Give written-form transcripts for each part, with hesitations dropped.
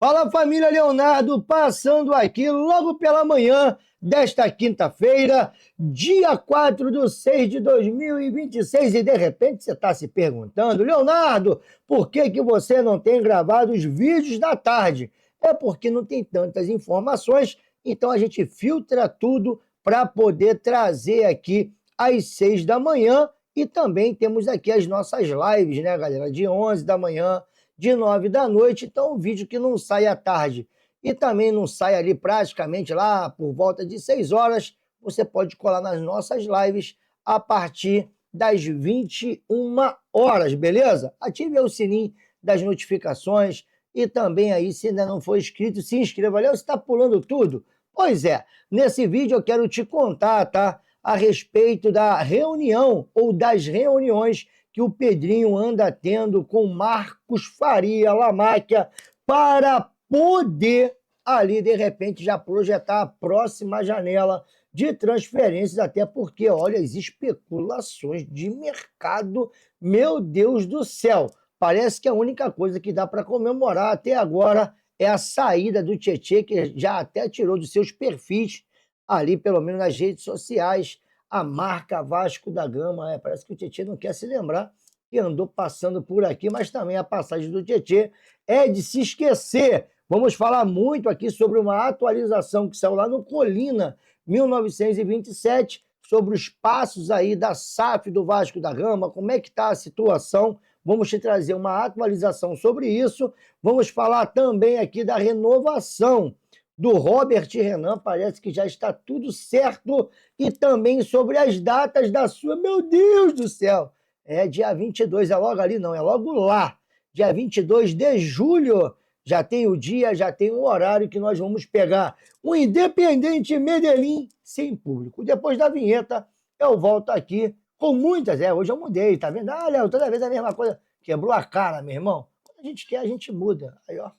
Fala família Leonardo, passando aqui logo pela manhã desta quinta-feira, dia 4/6/2026, e de repente você está se perguntando, Leonardo, por que você não tem gravado os vídeos da tarde? É porque não tem tantas informações, então a gente filtra tudo para poder trazer aqui às 6 da manhã, e também temos aqui as nossas lives, né, galera, de 11 da manhã, de 9 da noite, então um vídeo que não sai à tarde e também não sai ali praticamente lá por volta de 6 horas, você pode colar nas nossas lives a partir das 21 horas, beleza? Ative o sininho das notificações e também aí, se ainda não for inscrito, se inscreva. Léo, você está pulando tudo? Pois é, nesse vídeo eu quero te contar, tá? A respeito da reunião ou das reuniões que o Pedrinho anda tendo com Marcos Faria Lamáquia para poder ali, de repente, já projetar a próxima janela de transferências, até porque, olha, as especulações de mercado, meu Deus do céu, parece que a única coisa que dá para comemorar até agora é a saída do Tietê, que já até tirou dos seus perfis, ali, pelo menos nas redes sociais, a marca Vasco da Gama. Parece que o Tietê não quer se lembrar que andou passando por aqui, mas também a passagem do Tietê é de se esquecer. Vamos falar muito aqui sobre uma atualização que saiu lá no Colina 1927, sobre os passos aí da SAF do Vasco da Gama, como é que está a situação. Vamos te trazer uma atualização sobre isso. Vamos falar também aqui da renovação do Robert Renan, parece que já está tudo certo, e também sobre as datas da sua, meu Deus do céu, é dia 22, é logo ali, não, é logo lá, dia 22 de julho, já tem o dia, já tem o horário que nós vamos pegar o Independente Medellín sem público. Depois da vinheta, eu volto aqui com muitas, hoje eu mudei, tá vendo? Ah, Léo, toda vez a mesma coisa, quebrou a cara, meu irmão. Quando a gente quer, a gente muda. Aí, ó.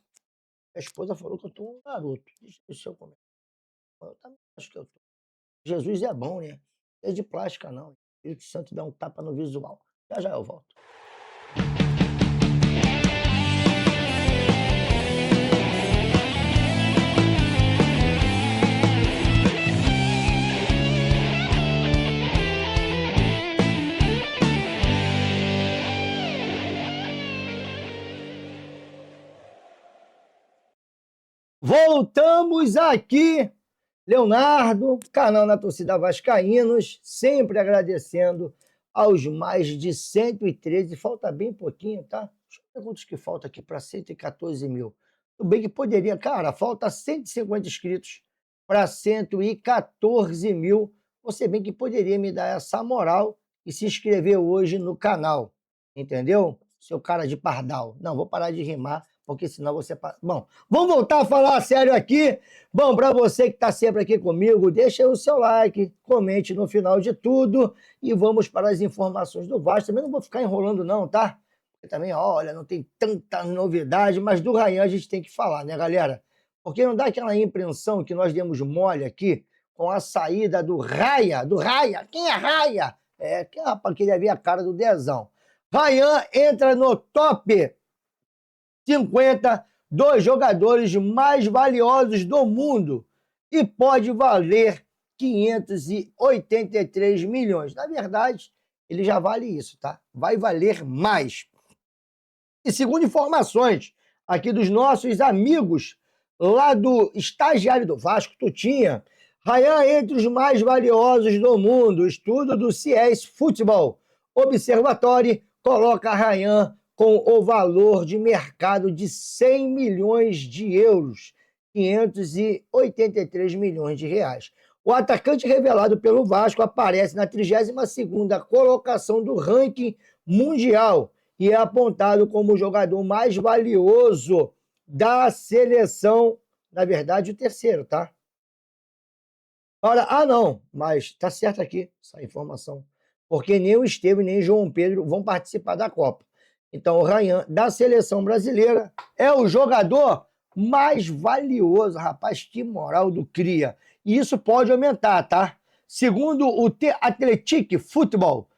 A esposa falou que eu tô um garoto. Deixa eu comer. Eu também acho que eu tô. Jesus é bom, né? Não é de plástica, não. O Espírito Santo dá um tapa no visual. Já já eu volto. Voltamos aqui, Leonardo, canal na torcida Vascaínos, sempre agradecendo aos mais de 113, falta bem pouquinho, tá? Deixa eu ver quantos que falta aqui para 114 mil. Tudo bem que poderia, cara, falta 150 inscritos para 114 mil. Você bem que poderia me dar essa moral e se inscrever hoje no canal, entendeu? Seu cara de pardal. Não, vou parar de rimar, porque senão você... Bom, vamos voltar a falar sério aqui. Bom, para você que está sempre aqui comigo, deixa aí o seu like, comente no final de tudo e vamos para as informações do Vasco. Também não vou ficar enrolando não, tá? Porque também, olha, não tem tanta novidade, mas do Rayan a gente tem que falar, né, galera? Porque não dá aquela impressão que nós demos mole aqui com a saída do Raia, quem é Raia? Que rapaz, queria ver a cara do Dezão. Rayan entra no top 50 dos jogadores mais valiosos do mundo e pode valer 583 milhões. Na verdade, ele já vale isso, tá? Vai valer mais. E segundo informações aqui dos nossos amigos lá do estagiário do Vasco, Tutinha, Rayan entre os mais valiosos do mundo. Estudo do CS Futebol Observatório coloca Rayan com o valor de mercado de 100 milhões de euros, 583 milhões de reais. O atacante revelado pelo Vasco aparece na 32ª colocação do ranking mundial e é apontado como o jogador mais valioso da seleção, na verdade o terceiro, tá? Ora, não, mas tá certo aqui essa informação, porque nem o Estevão nem o João Pedro vão participar da Copa. Então, o Rayan, da seleção brasileira, é o jogador mais valioso. Rapaz, que moral do cria. E isso pode aumentar, tá? Segundo o The Athletic Football,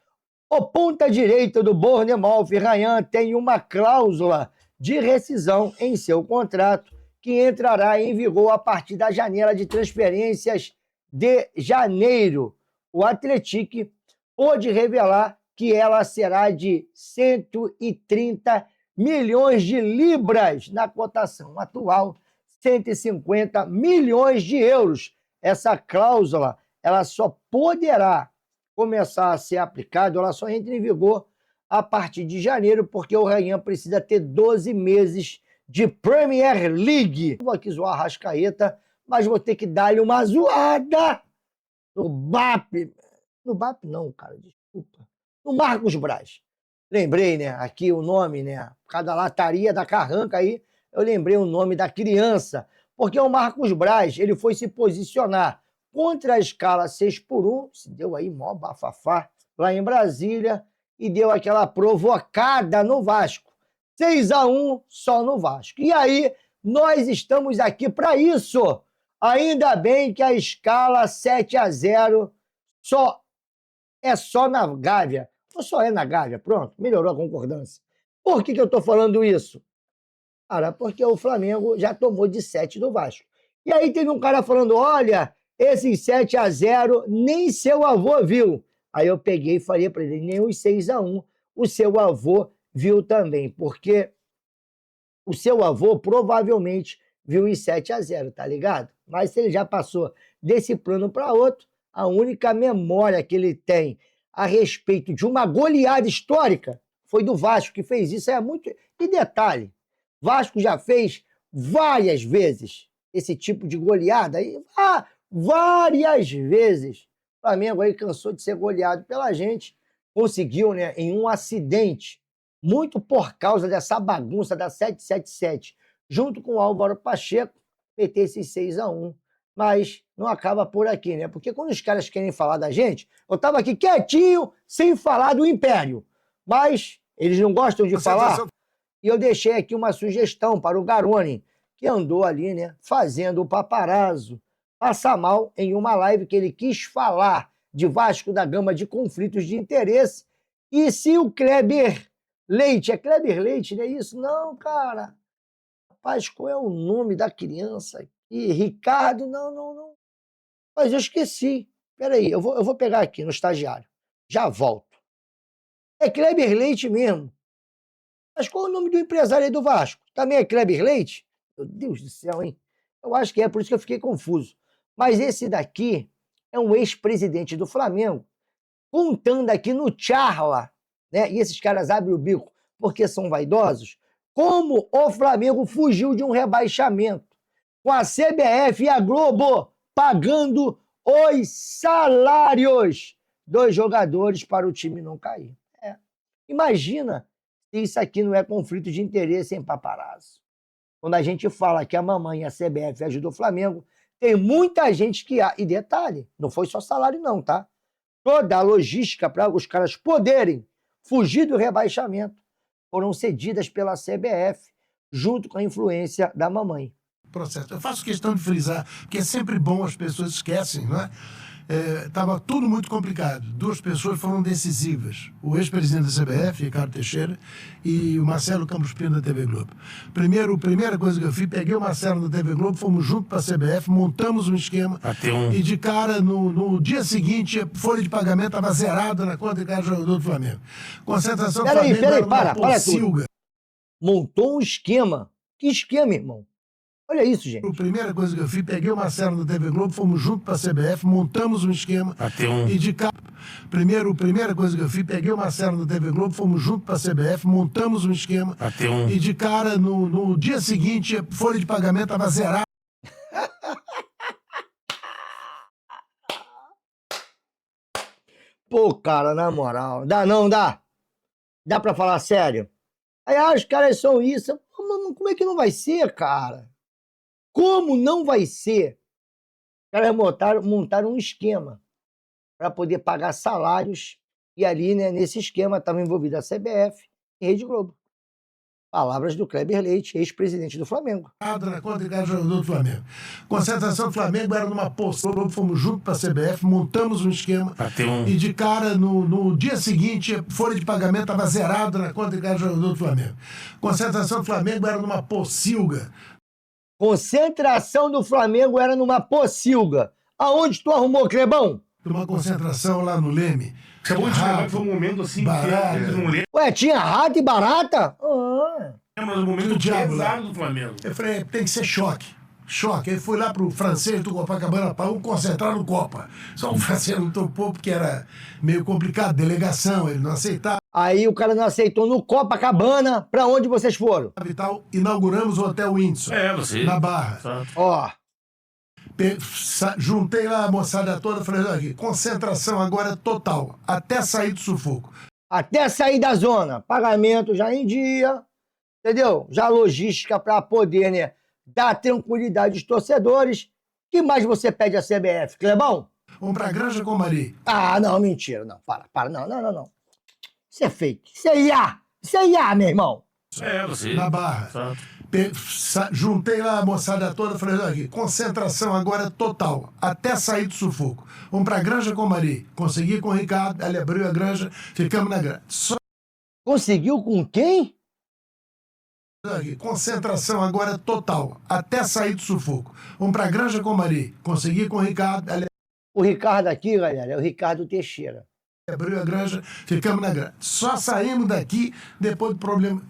o ponta-direita do Bournemouth, Rayan, tem uma cláusula de rescisão em seu contrato que entrará em vigor a partir da janela de transferências de janeiro. O Atlético pôde revelar que ela será de 130 milhões de libras na cotação atual, 150 milhões de euros. Essa cláusula ela só poderá começar a ser aplicada, ela só entra em vigor a partir de janeiro, porque o Ryan precisa ter 12 meses de Premier League. Vou aqui zoar a Arrascaeta, mas vou ter que dar-lhe uma zoada no BAP. No BAP não, cara, desculpa. No Marcos Braz. Lembrei, né, aqui o nome, né, por causa da lataria da carranca aí, eu lembrei o nome da criança, porque o Marcos Braz, ele foi se posicionar contra a escala 6x1, se deu aí mó bafafá lá em Brasília, e deu aquela provocada no Vasco. 6x1 só no Vasco. E aí, nós estamos aqui para isso. Ainda bem que a escala 7x0 só na Gávea. Ou só é na Gávea, pronto, melhorou a concordância. Por que eu estou falando isso? Cara, porque o Flamengo já tomou de 7 do Vasco. E aí teve um cara falando, olha, esses 7x0 nem seu avô viu. Aí eu peguei e falei para ele, nem os 6x1 o seu avô viu também, porque o seu avô provavelmente viu os 7x0, tá ligado? Mas se ele já passou desse plano para outro, a única memória que ele tem a respeito de uma goleada histórica foi do Vasco, que fez isso. É muito... E detalhe, Vasco já fez várias vezes esse tipo de goleada, várias vezes. O Flamengo aí cansou de ser goleado pela gente, conseguiu, né, em um acidente, muito por causa dessa bagunça da 777, junto com o Álvaro Pacheco, meter esses 6x1. Mas não acaba por aqui, né? Porque quando os caras querem falar da gente, eu estava aqui quietinho, sem falar do Império. Mas eles não gostam de falar. E eu deixei aqui uma sugestão para o Garoni, que andou ali, né, fazendo o paparazzo passar mal em uma live que ele quis falar de Vasco da Gama, de conflitos de interesse. E se o Kleber Leite, é Kleber Leite, não é isso? Não, cara. Rapaz, qual é o nome da criança aqui? Ricardo? Não. Mas eu esqueci. Peraí, eu vou pegar aqui no estagiário. Já volto. É Kleber Leite mesmo. Mas qual é o nome do empresário aí do Vasco? Também é Kleber Leite? Meu Deus do céu, hein? Eu acho que é, por isso que eu fiquei confuso. Mas esse daqui é um ex-presidente do Flamengo, contando aqui no Charla, né? E esses caras abrem o bico porque são vaidosos, como o Flamengo fugiu de um rebaixamento, com a CBF e a Globo pagando os salários dos jogadores para o time não cair. Imagina se isso aqui não é conflito de interesse em paparazzo. Quando a gente fala que a mamãe e a CBF ajudou o Flamengo, tem muita gente que... E detalhe, não foi só salário não, tá? Toda a logística para os caras poderem fugir do rebaixamento foram cedidas pela CBF, junto com a influência da mamãe. Processo. Eu faço questão de frisar, que é sempre bom, as pessoas esquecem, não é? Estava tudo muito complicado. Duas pessoas foram decisivas. O ex-presidente da CBF, Ricardo Teixeira, e o Marcelo Campos Pino da TV Globo. Primeira coisa que eu fiz, peguei o Marcelo da TV Globo, fomos junto para a CBF, montamos um esquema, e de cara, no dia seguinte, a folha de pagamento estava zerada na conta de cada jogador do Flamengo. Concentração do Flamengo era uma pocilga. Montou um esquema. Que esquema, irmão? Olha isso, gente. A primeira coisa que eu fiz, peguei o Marcelo da TV Globo, fomos junto para a CBF, montamos um esquema, e de cara... Primeira coisa que eu fiz, peguei o Marcelo da TV Globo, fomos junto para a CBF, montamos um esquema, e de cara, no dia seguinte, a folha de pagamento estava zerada. Pô, cara, na moral, dá pra falar sério? Aí, os caras são isso, como é que não vai ser, cara? Como não vai ser? Os caras montaram um esquema para poder pagar salários e ali, né, nesse esquema estava envolvida a CBF e Rede Globo. Palavras do Kleber Leite, ex-presidente do Flamengo. Na conta de cada jogador do Flamengo. Concentração do Flamengo era numa poçada, fomos junto para a CBF, montamos um esquema, e de cara, no dia seguinte, a folha de pagamento estava zerada na conta de cada jogador do Flamengo. Concentração do Flamengo era numa pocilga. Concentração do Flamengo era numa pocilga. Aonde tu arrumou, Clebão? Uma concentração lá no Leme. Acabou de lembrar que foi um momento assim barata. que eles não lembram, Ué, tinha rato e barata? mas um momento Do diabo lá. pesado do Flamengo. Eu falei, tem que ser choque. Choque. Aí fui lá pro francês do Copacabana para concentrar no Copa. Só o francês não topou porque era meio complicado, delegação, ele não aceitava Aí o cara não aceitou no Copacabana. Pra onde vocês foram? e tal. Inauguramos o Hotel Windsor, Você. na Barra. Exato. Ó, Juntei lá a moçada toda, falei, olha aqui, concentração agora total, até sair do sufoco. até sair da zona. Pagamento já em dia, entendeu? Já logística para poder, né, dar tranquilidade aos torcedores. O que mais você pede à CBF, Clebão? Vamos pra Granja Comari. Ah, não, mentira. Não, para. Não. Isso é fake. Isso é IA. Isso é IA, meu irmão. Você. Na Barra. Exato. Juntei lá a moçada toda, falei, olha aqui, concentração agora total, até sair do sufoco. Vamos pra Granja Comari. Consegui com o Ricardo, ele abriu a granja, ficamos na granja. Só Conseguiu com quem? aqui, concentração agora total, até sair do sufoco. Vamos pra Granja Comari. Consegui com o Ricardo, ele O Ricardo aqui, galera, é o Ricardo Teixeira. abriu a granja, ficamos na granja. Só saímos daqui depois do problema.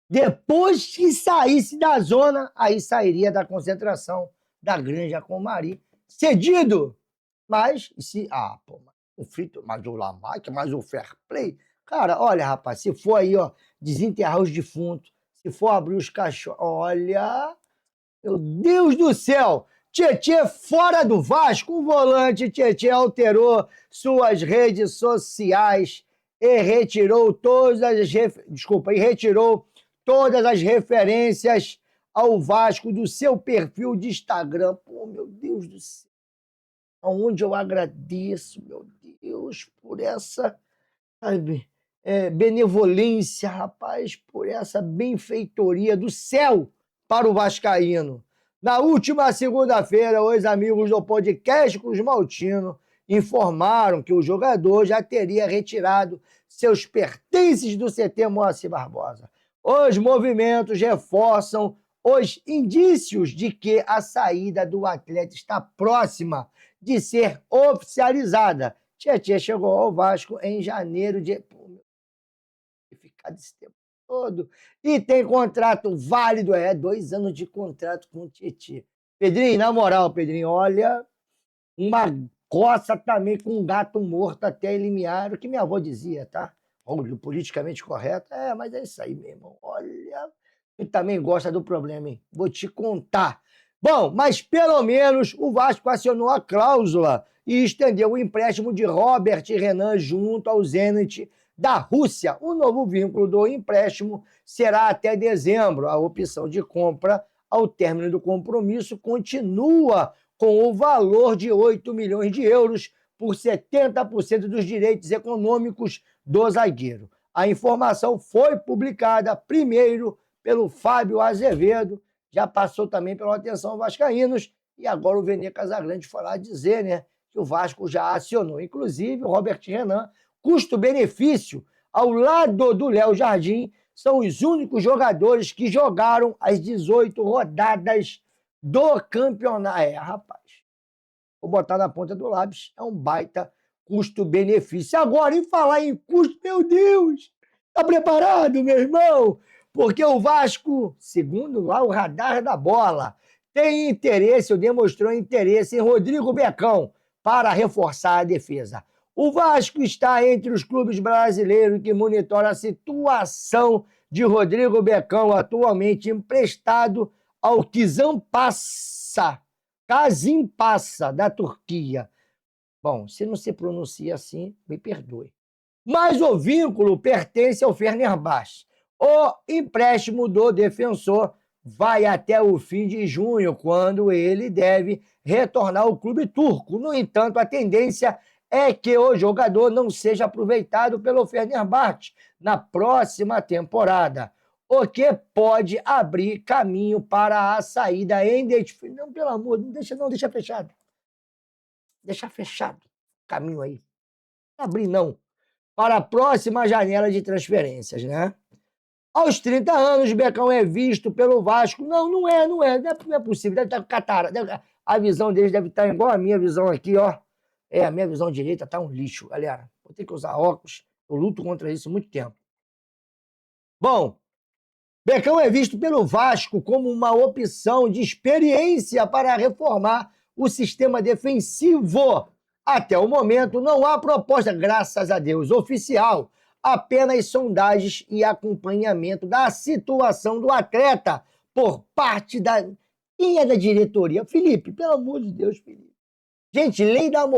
Depois que saísse da zona, aí sairia da concentração da Granja Comari. Cedido! Mas, se. Ah, pô, o frito, mas o Lamarck, mas o fair play. Cara, olha, rapaz, se for aí, ó, desenterrar os defuntos, se for abrir os cachorros. Olha! Meu Deus do céu! Tietê fora do Vasco, o volante Tietê alterou suas redes sociais e retirou todas as referências ao Vasco do seu perfil de Instagram. Pô, meu Deus do céu. Aonde eu agradeço, meu Deus, por essa, sabe, benevolência, rapaz, por essa benfeitoria do céu para o vascaíno. Na última segunda-feira, os amigos do podcast Cruz Maltino informaram que o jogador já teria retirado seus pertences do CT Moacir Barbosa. Os movimentos reforçam os indícios de que a saída do atleta está próxima de ser oficializada. Tietê chegou ao Vasco em janeiro de... Pô, meu... ficar desse tempo todo. E tem contrato válido, 2 anos de contrato com o Tietê. Pedrinho, na moral, Pedrinho, olha, uma coça também com um gato morto até eliminar, o que minha avó dizia, tá? Olha, politicamente correto. Mas é isso aí, meu irmão. Olha, tu também gosta do problema, hein? Vou te contar. Bom, mas pelo menos o Vasco acionou a cláusula e estendeu o empréstimo de Robert Renan junto ao Zenit da Rússia. O novo vínculo do empréstimo será até dezembro. A opção de compra ao término do compromisso continua com o valor de 8 milhões de euros por 70% dos direitos econômicos do zagueiro. A informação foi publicada primeiro pelo Fábio Azevedo, já passou também pela atenção vascaínos, e agora o Vene Casagrande foi lá dizer, né, que o Vasco já acionou. Inclusive, o Robert Renan, custo-benefício, ao lado do Léo Jardim, são os únicos jogadores que jogaram as 18 rodadas do campeonato. Rapaz, vou botar na ponta do lápis, é um baita custo-benefício. Agora, em falar em custo, meu Deus, tá preparado, meu irmão? Porque o Vasco, segundo lá o radar da bola, tem interesse, ou demonstrou interesse em Rodrigo Becão para reforçar a defesa. O Vasco está entre os clubes brasileiros que monitoram a situação de Rodrigo Becão, atualmente emprestado ao Kasimpasa, da Turquia. Bom, se não se pronuncia assim, me perdoe. Mas o vínculo pertence ao Fenerbahçe. O empréstimo do defensor vai até o fim de junho, quando ele deve retornar ao clube turco. No entanto, a tendência é que o jogador não seja aproveitado pelo Fenerbahçe na próxima temporada, o que pode abrir caminho para a saída em definitiva. Não, pelo amor, não deixa fechado. Deixa fechado o caminho aí. Não abrir, não. Para a próxima janela de transferências, né? Aos 30 anos, Becão é visto pelo Vasco. Não é possível. Deve estar com catarata. A visão deles deve estar igual a minha visão aqui, ó. A minha visão direita tá um lixo, galera. Vou ter que usar óculos. Eu luto contra isso há muito tempo. Bom, Becão é visto pelo Vasco como uma opção de experiência para reformar o sistema defensivo. Até o momento, não há proposta, graças a Deus, oficial, apenas sondagens e acompanhamento da situação do atleta por parte da... Quem é da diretoria? Felipe, pelo amor de Deus, Felipe. Gente,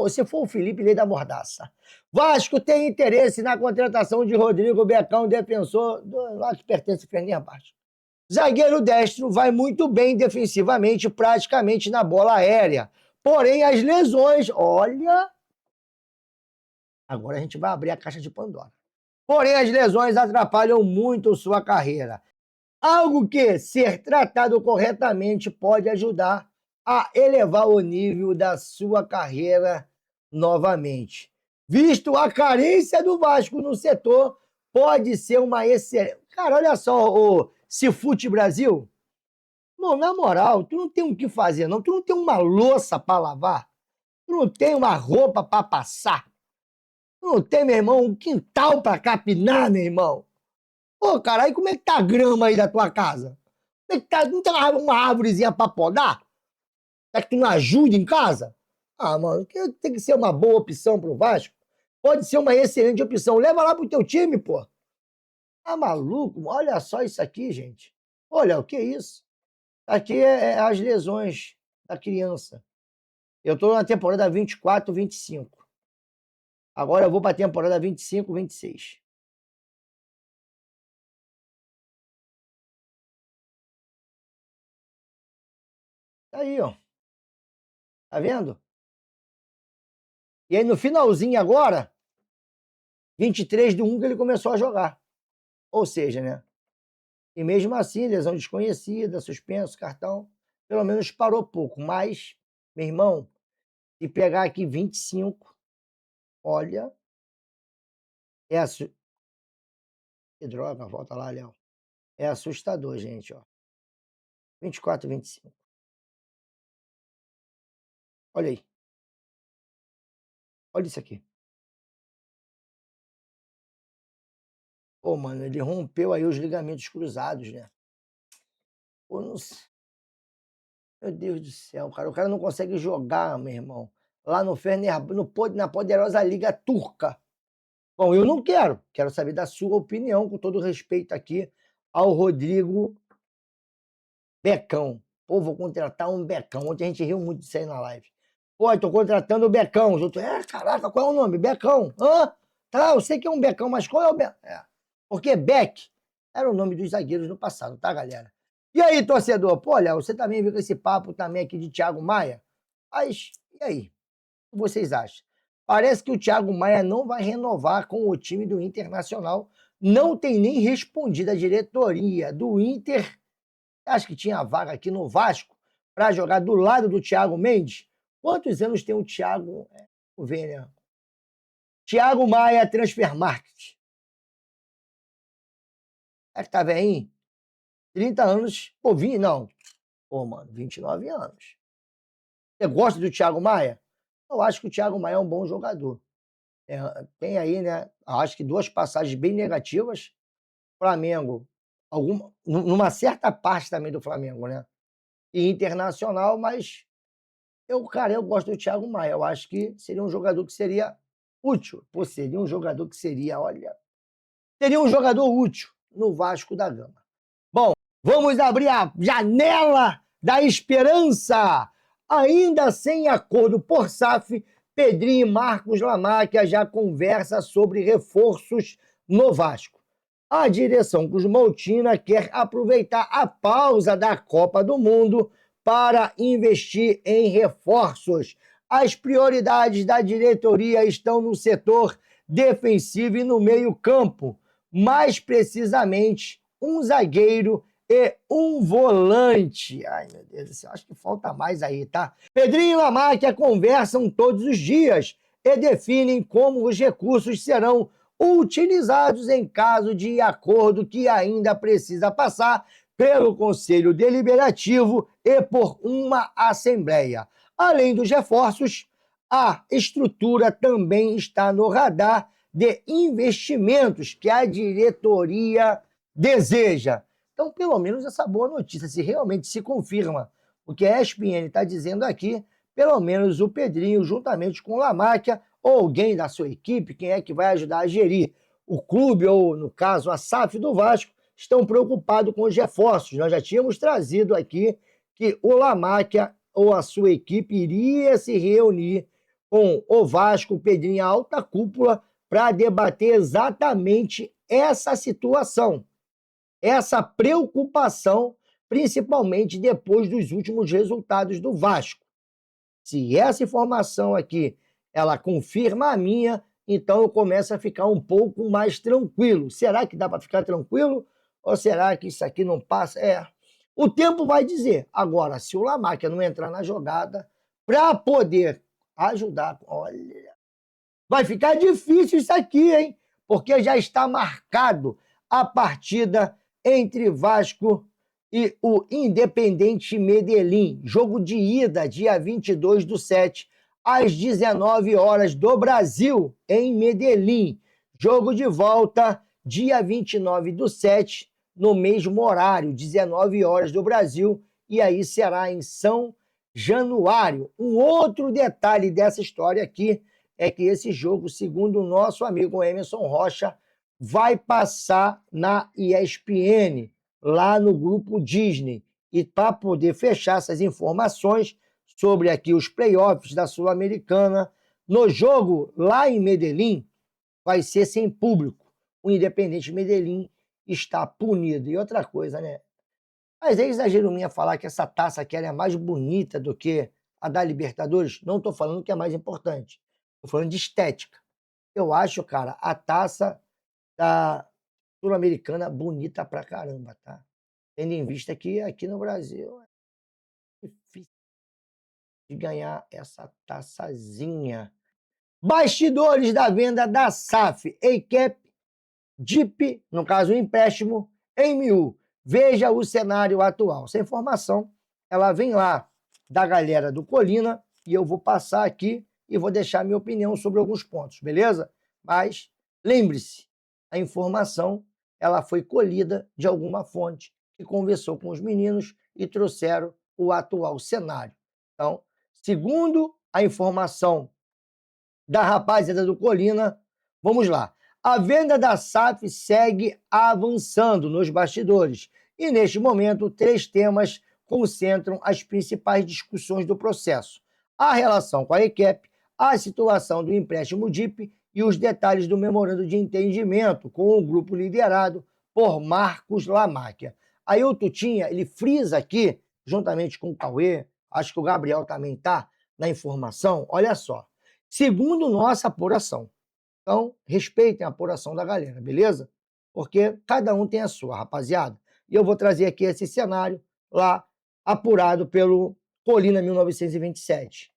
se for o Felipe, lei da mordaça. Vasco tem interesse na contratação de Rodrigo Becão, defensor lá que pertence ao Fenerbahçe. Zagueiro destro vai muito bem defensivamente, praticamente na bola aérea. Porém, as lesões, olha... Agora a gente vai abrir a caixa de Pandora. Porém, as lesões atrapalham muito sua carreira. Algo que, ser tratado corretamente, pode ajudar a elevar o nível da sua carreira novamente. Visto a carência do Vasco no setor, pode ser uma excelente... Cara, olha só, o Cifute Brasil. Bom, na moral, tu não tem o que fazer, não. Tu não tem uma louça para lavar. Tu não tem uma roupa para passar. Tu não tem, meu irmão, um quintal para capinar, meu irmão. Pô, cara, aí como é que tá a grama aí da tua casa? Como é que tá? Não tem uma árvorezinha para podar? É que tu não ajuda em casa? Ah, mano, tem que ser uma boa opção pro Vasco. Pode ser uma excelente opção. Leva lá pro teu time, pô. Tá maluco? Olha só isso aqui, gente. Olha, o que é isso? Aqui é as lesões da criança. Eu tô na temporada 24, 25. Agora eu vou pra temporada 25, 26. Tá aí, ó. Tá vendo? E aí no finalzinho agora, 23/1 que ele começou a jogar. Ou seja, né? E mesmo assim, lesão desconhecida, suspenso, cartão, pelo menos parou pouco. Mas, meu irmão, se pegar aqui 25, olha, que droga, volta lá, Léo. É assustador, gente, ó. 24, 25. Olha aí. Olha isso aqui. Pô, mano, ele rompeu aí os ligamentos cruzados, né? Pô, não sei. Meu Deus do céu, cara. O cara não consegue jogar, meu irmão. Lá no Fenerbahçe, na poderosa Liga Turca. Bom, eu não quero. Quero saber da sua opinião, com todo respeito aqui ao Rodrigo Becão. Pô, vou contratar um Becão. Ontem a gente riu muito disso aí na live. Pô, tô contratando o Becão. Os outros, caraca, qual é o nome? Becão. Hã? Tá, eu sei que é um Becão, mas qual é o Becão? Porque Beck era o nome dos zagueiros no passado, tá, galera? E aí, torcedor? Pô, Léo, você também viu esse papo também aqui de Thiago Maia? Mas, e aí? O que vocês acham? Parece que o Thiago Maia não vai renovar com o time do Internacional. Não tem nem respondido a diretoria do Inter. Acho que tinha vaga aqui no Vasco para jogar do lado do Thiago Mendes. Quantos anos tem o Thiago? Vamos ver, né? Thiago Maia, Transfer Market. É que tá velhinho? 30 anos. Pô, não. Pô, mano, 29 anos. Você gosta do Thiago Maia? Eu acho que o Thiago Maia é um bom jogador. Tem aí, né? Acho que 2 passagens bem negativas. Flamengo, numa certa parte também do Flamengo, né? E Internacional, mas eu gosto do Thiago Maia. Eu acho que seria um jogador que seria útil. Pô, seria um jogador que seria, olha... Seria um jogador útil no Vasco da Gama. Bom, vamos abrir a janela da esperança. Ainda sem acordo por SAF, Pedrinho e Marcos Lamáquia já conversa sobre reforços no Vasco. A direção Cruzmaltina quer aproveitar a pausa da Copa do Mundo para investir em reforços. As prioridades da diretoria estão no setor defensivo e no meio-campo, mais precisamente um zagueiro e um volante. Ai, meu Deus do céu, acho que falta mais aí, tá? Pedrinho e Lamáquia conversam todos os dias e definem como os recursos serão utilizados em caso de acordo que ainda precisa passar pelo Conselho Deliberativo e por uma Assembleia. Além dos reforços, a estrutura também está no radar de investimentos que a diretoria deseja. Então, pelo menos essa boa notícia, se realmente se confirma o que a ESPN está dizendo aqui, pelo menos o Pedrinho, juntamente com o Lamáquia, ou alguém da sua equipe, quem é que vai ajudar a gerir o clube, ou no caso a SAF do Vasco, estão preocupados com os reforços. Nós já tínhamos trazido aqui que o Lamáquia ou a sua equipe iria se reunir com o Vasco, o Pedrinho, a alta cúpula, para debater exatamente essa situação, essa preocupação, principalmente depois dos últimos resultados do Vasco. Se essa informação aqui, ela confirma a minha, então eu começo a ficar um pouco mais tranquilo. Será que dá para ficar tranquilo? Ou será que isso aqui não passa? O tempo vai dizer. Agora, se o Lamáquia não entrar na jogada para poder ajudar, olha, vai ficar difícil isso aqui, hein? Porque já está marcado a partida entre Vasco e o Independente Medellín. Jogo de ida, dia 22/7, às 19 horas do Brasil, em Medellín. Jogo de volta, dia 29/7, no mesmo horário, 19 horas do Brasil, e aí será em São Januário. Um outro detalhe dessa história aqui é que esse jogo, segundo o nosso amigo Emerson Rocha, vai passar na ESPN, lá no grupo Disney. E para poder fechar essas informações sobre aqui os playoffs da Sul-Americana, no jogo lá em Medellín, vai ser sem público. O Independente Medellín está punido. E outra coisa, né? Mas é exagero minha falar que essa taça aqui é mais bonita do que a da Libertadores? Não estou falando que é mais importante. Estou falando de estética. Eu acho, cara, a taça da Sul-Americana bonita pra caramba, tá? Tendo em vista que aqui no Brasil é difícil de ganhar essa taçazinha. Bastidores da venda da SAF, EICAP, DIP, no caso o empréstimo, MU. Veja o cenário atual. Essa informação, ela vem lá da galera do Colina e eu vou passar aqui e vou deixar minha opinião sobre alguns pontos, beleza? Mas lembre-se, a informação ela foi colhida de alguma fonte que conversou com os meninos e trouxeram o atual cenário. Então, segundo a informação da rapaziada do Colina, vamos lá. A venda da SAF segue avançando nos bastidores e, neste momento, 3 temas concentram as principais discussões do processo: a relação com a EICAP, a situação do empréstimo DIP e os detalhes do memorando de entendimento com o grupo liderado por Marcos Lamáquia. Aí o Tutinha, ele frisa aqui, juntamente com o Cauê, acho que o Gabriel também está na informação, olha só, segundo nossa apuração. Então, respeitem a apuração da galera, beleza? Porque cada um tem a sua, rapaziada. E eu vou trazer aqui esse cenário lá, apurado pelo Colina 1927.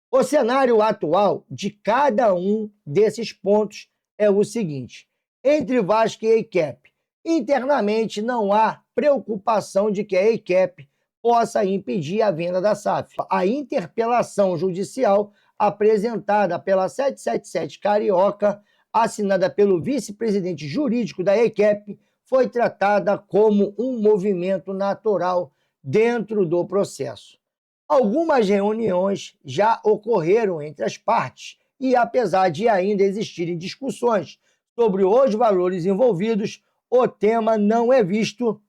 O cenário atual de cada um desses pontos é o seguinte: entre Vasco e EICAP, internamente não há preocupação de que a EICAP possa impedir a venda da SAF. A interpelação judicial apresentada pela 777 Carioca, assinada pelo vice-presidente jurídico da EICAP, foi tratada como um movimento natural dentro do processo. Algumas reuniões já ocorreram entre as partes e, apesar de ainda existirem discussões sobre os valores envolvidos, o tema não é visto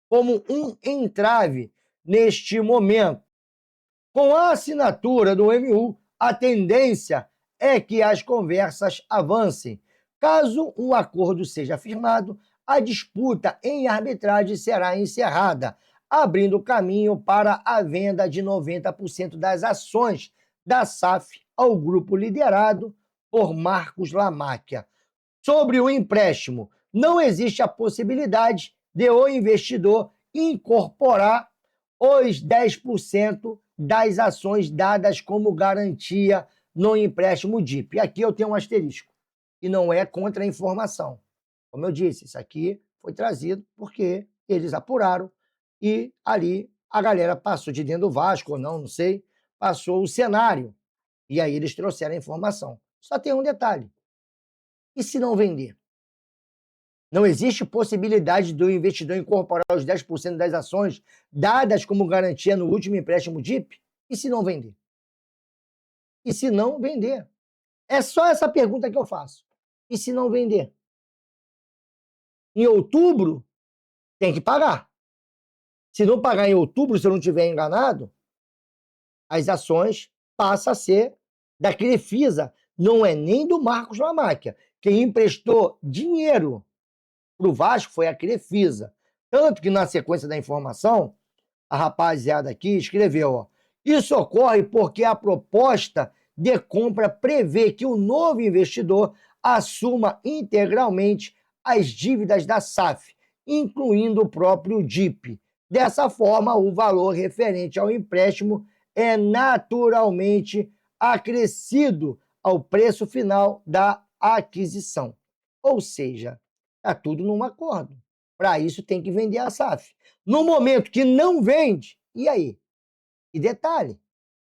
como um entrave neste momento. Com a assinatura do MU, a tendência é que as conversas avancem. Caso um acordo seja firmado, a disputa em arbitragem será encerrada, abrindo caminho para a venda de 90% das ações da SAF ao grupo liderado por Marcos Lamáquia. Sobre o empréstimo, não existe a possibilidade de o investidor incorporar os 10% das ações dadas como garantia no empréstimo DIP. E aqui eu tenho um asterisco. e não é contra a informação. Como eu disse, isso aqui foi trazido porque eles apuraram e ali a galera passou de dentro do Vasco ou não sei, passou o cenário. E aí eles trouxeram a informação. Só tem um detalhe. E se não vender? Não existe possibilidade do investidor incorporar os 10% das ações dadas como garantia no último empréstimo DIP? E se não vender? E se não vender? É só essa pergunta que eu faço. E se não vender? Em outubro, tem que pagar. Se não pagar em outubro, se eu não estiver enganado, as ações passam a ser da Crefisa. Não é nem do Marcos Lamáquia. Quem emprestou dinheiro para o Vasco foi a Crefisa. Tanto que na sequência da informação, a rapaziada aqui escreveu, ó, isso ocorre porque a proposta de compra prevê que o novo investidor assuma integralmente as dívidas da SAF, incluindo o próprio DIP. Dessa forma, o valor referente ao empréstimo é naturalmente acrescido ao preço final da aquisição. Ou seja, está tudo num acordo. Para isso tem que vender a SAF. No momento que não vende, e aí? E detalhe, o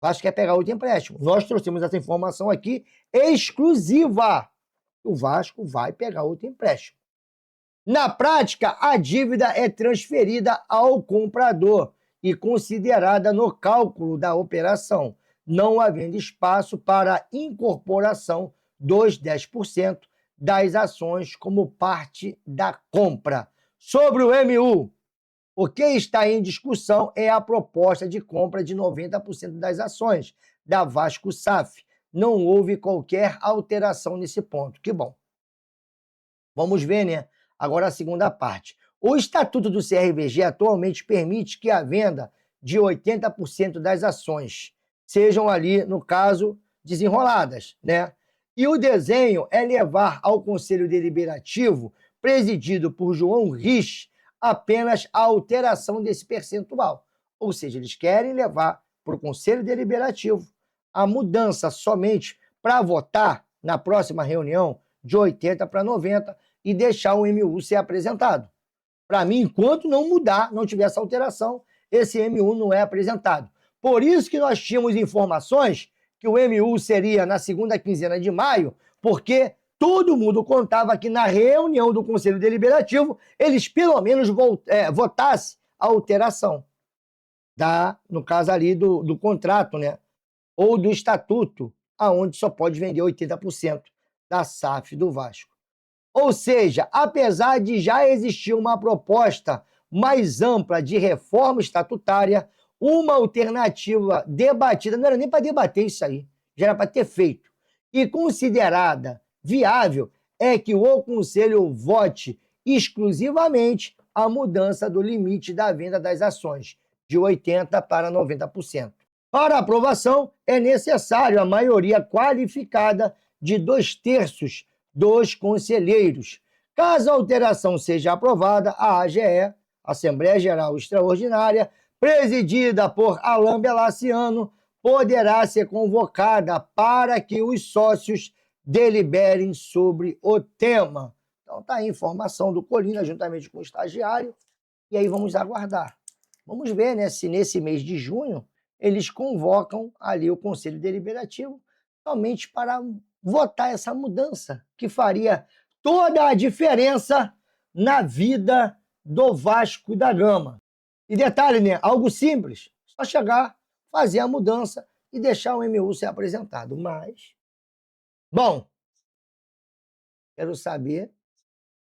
Vasco quer pegar outro empréstimo. Nós trouxemos essa informação aqui exclusiva. O Vasco vai pegar outro empréstimo. Na prática, a dívida é transferida ao comprador e considerada no cálculo da operação, não havendo espaço para incorporação dos 10% das ações como parte da compra. Sobre o MU, o que está em discussão é a proposta de compra de 90% das ações da Vasco SAF. Não houve qualquer alteração nesse ponto. Que bom. Vamos ver, né? Agora a segunda parte. O Estatuto do CRVG atualmente permite que a venda de 80% das ações sejam ali, no caso, desenroladas, né? E o desenho é levar ao Conselho Deliberativo, presidido por João Rich, apenas a alteração desse percentual. Ou seja, eles querem levar para o Conselho Deliberativo a mudança somente para votar na próxima reunião de 80 para 90 e deixar o MU ser apresentado. Para mim, enquanto não mudar, não tiver essa alteração, esse MU não é apresentado. Por isso que nós tínhamos informações que o MU seria na segunda quinzena de maio, porque todo mundo contava que na reunião do Conselho Deliberativo eles pelo menos votassem a alteração, no caso ali do contrato, né? Ou do estatuto, aonde só pode vender 80% da SAF do Vasco. Ou seja, apesar de já existir uma proposta mais ampla de reforma estatutária, uma alternativa debatida, não era nem para debater isso aí, já era para ter feito, e considerada viável, é que o Conselho vote exclusivamente a mudança do limite da venda das ações, de 80% para 90%. Para aprovação, é necessário a maioria qualificada de 2/3 dos conselheiros. Caso a alteração seja aprovada, a AGE, Assembleia Geral Extraordinária, presidida por Alain Belaciano, poderá ser convocada para que os sócios deliberem sobre o tema. Então tá aí a informação do Colina, juntamente com o estagiário, e aí vamos aguardar. Vamos ver, né, se nesse mês de junho eles convocam ali o Conselho Deliberativo somente para votar essa mudança, que faria toda a diferença na vida do Vasco da Gama. E detalhe, né? Algo simples, só chegar, fazer a mudança e deixar o MU ser apresentado. Mas, bom, quero saber,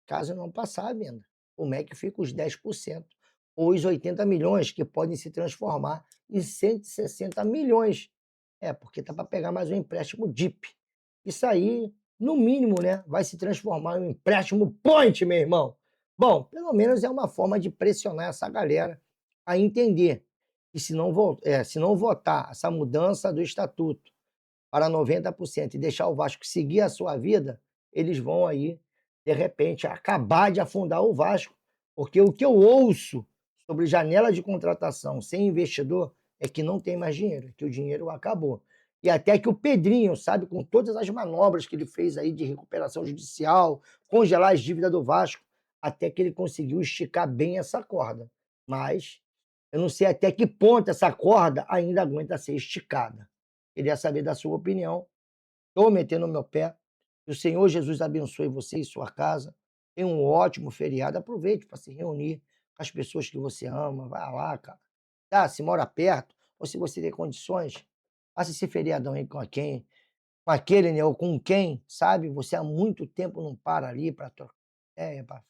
caso não passar a venda, como é que fica os 10%, ou os 80 milhões, que podem se transformar em 160 milhões. Porque tá para pegar mais um empréstimo DIP. Isso aí, no mínimo, né, vai se transformar em um empréstimo point, meu irmão. Bom, pelo menos é uma forma de pressionar essa galera a entender que se não votar essa mudança do estatuto para 90% e deixar o Vasco seguir a sua vida, eles vão aí, de repente, acabar de afundar o Vasco, porque o que eu ouço sobre janela de contratação sem investidor é que não tem mais dinheiro, que o dinheiro acabou. E até que o Pedrinho, sabe, com todas as manobras que ele fez aí de recuperação judicial, congelar as dívidas do Vasco, até que ele conseguiu esticar bem essa corda. Mas eu não sei até que ponto essa corda ainda aguenta ser esticada. Queria saber da sua opinião. Estou metendo o meu pé. Que o Senhor Jesus abençoe você e sua casa. Tenha um ótimo feriado. Aproveite para se reunir com as pessoas que você ama. Vai lá, cara. Tá? Se mora perto, ou se você tem condições, faça esse feriadão aí com quem, com aquele, né? Ou com quem, sabe? Você há muito tempo não para ali para trocar ideia, para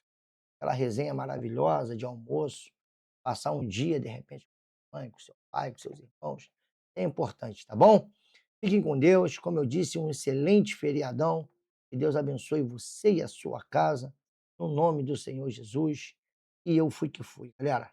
aquela resenha maravilhosa de almoço, passar um dia, de repente, com a mãe, com seu pai, com seus irmãos. É importante, tá bom? Fiquem com Deus. Como eu disse, um excelente feriadão. Que Deus abençoe você e a sua casa. No nome do Senhor Jesus. E eu fui que fui, galera.